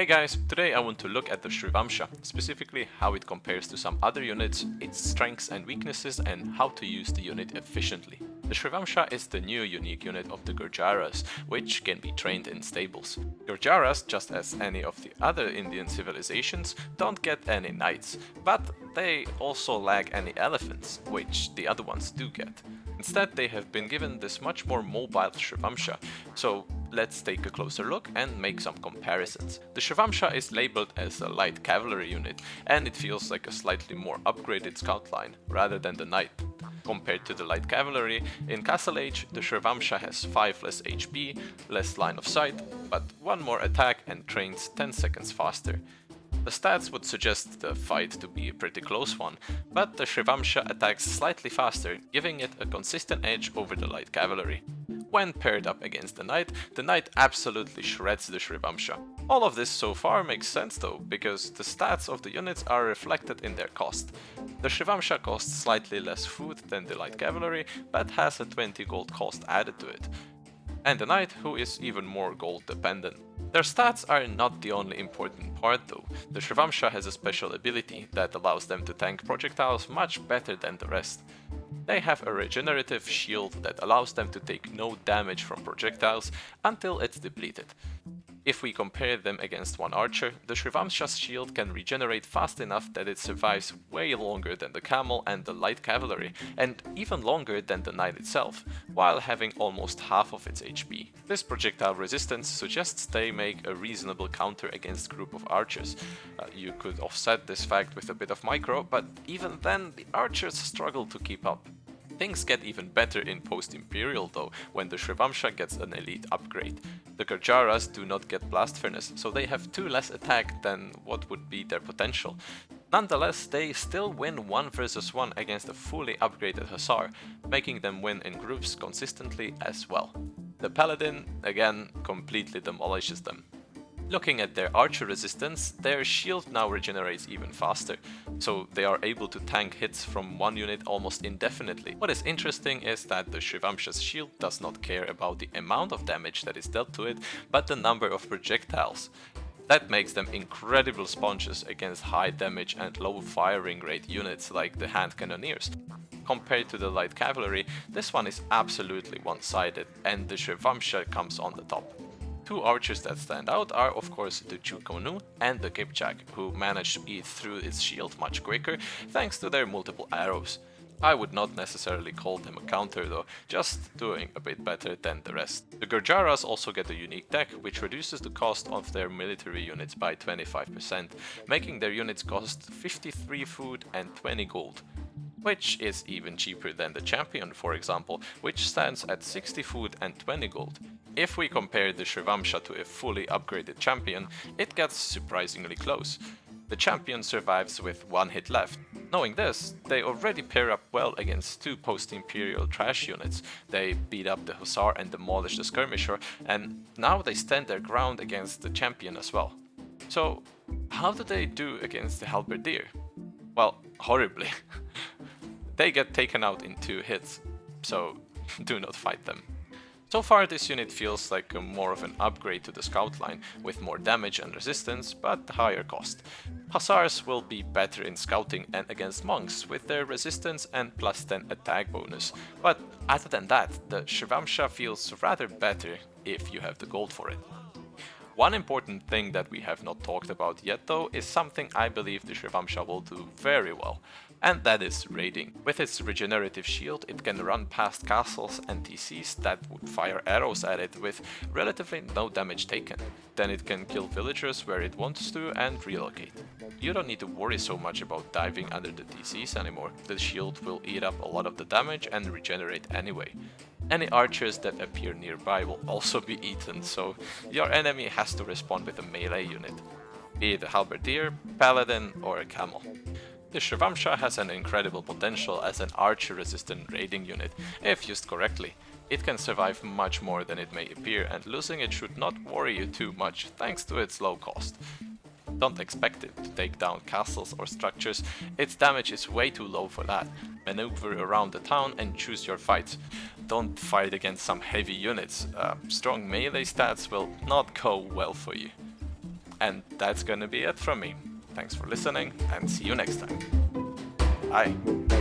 Hey guys, today I want to look at the Shrivamsha, specifically how it compares to some other units, its strengths and weaknesses, and how to use the unit efficiently. The Shrivamsha is the new unique unit of the Gurjaras, which can be trained in stables. Gurjaras, just as any of the other Indian civilizations, don't get any knights, but they also lack any elephants, which the other ones do get. Instead, they have been given this much more mobile Shrivamsha, so let's take a closer look and make some comparisons. The Shrivamsha is labeled as a light cavalry unit, and it feels like a slightly more upgraded scout line, rather than the knight. Compared to the light cavalry, in Castle Age, the Shrivamsha has 5 less HP, less line of sight, but 1 more attack and trains 10 seconds faster. The stats would suggest the fight to be a pretty close one, but the Shrivamsha attacks slightly faster, giving it a consistent edge over the light cavalry. When paired up against the knight absolutely shreds the Shrivamsha. All of this so far makes sense though, because the stats of the units are reflected in their cost. The Shrivamsha costs slightly less food than the light cavalry, but has a 20 gold cost added to it. And the knight, who is even more gold dependent. Their stats are not the only important part though. The Shrivamsha has a special ability that allows them to tank projectiles much better than the rest. They have a regenerative shield that allows them to take no damage from projectiles until it's depleted. If we compare them against one archer, the Shrivamsha's shield can regenerate fast enough that it survives way longer than the camel and the light cavalry, and even longer than the knight itself, while having almost half of its HP. This projectile resistance suggests they make a reasonable counter against a group of archers. You could offset this fact with a bit of micro, but even then the archers struggle to keep up. Things get even better in post-Imperial though, when the Shrivamsha gets an elite upgrade. The Gurjaras do not get Blast Furnace, so they have 2 less attack than what would be their potential. Nonetheless, they still win 1 versus 1 against a fully upgraded Hussar, making them win in groups consistently as well. The Paladin, again, completely demolishes them. Looking at their archer resistance, their shield now regenerates even faster, so they are able to tank hits from one unit almost indefinitely. What is interesting is that the Shrivamsha's shield does not care about the amount of damage that is dealt to it, but the number of projectiles. That makes them incredible sponges against high damage and low firing rate units like the hand cannoneers. Compared to the light cavalry, this one is absolutely one-sided, and the Shrivamsha comes on the top. 2 archers that stand out are of course the Chukonu and the Kipchak, who manage to eat through its shield much quicker thanks to their multiple arrows. I would not necessarily call them a counter though, just doing a bit better than the rest. The Gurjaras also get a unique tech which reduces the cost of their military units by 25%, making their units cost 53 food and 20 gold. Which is even cheaper than the champion, for example, which stands at 60 food and 20 gold. If we compare the Shrivamsha to a fully upgraded champion, it gets surprisingly close. The champion survives with 1 hit left. Knowing this, they already pair up well against 2 post-Imperial trash units. They beat up the Hussar and demolish the Skirmisher, and now they stand their ground against the champion as well. So, how do they do against the Halberdier? Well, horribly. They get taken out in 2 hits, so do not fight them. So far this unit feels like more of an upgrade to the scout line, with more damage and resistance, but higher cost. Hussars will be better in scouting and against monks with their resistance and plus 10 attack bonus, but other than that, the Shrivamsha feels rather better if you have the gold for it. One important thing that we have not talked about yet though is something I believe the Shrivamsha will do very well, and that is raiding. With its regenerative shield it can run past castles and TCs that would fire arrows at it with relatively no damage taken. Then it can kill villagers where it wants to and relocate. You don't need to worry so much about diving under the TCs anymore, the shield will eat up a lot of the damage and regenerate anyway. Any archers that appear nearby will also be eaten, so your enemy has to respond with a melee unit, be it a halberdier, paladin or a camel. The Shrivamsha has an incredible potential as an archer-resistant raiding unit, if used correctly. It can survive much more than it may appear, and losing it should not worry you too much thanks to its low cost. Don't expect it to take down castles or structures, its damage is way too low for that. Maneuver around the town and choose your fights. Don't fight against some heavy units, strong melee stats will not go well for you. And that's gonna be it from me. Thanks for listening and see you next time. Bye.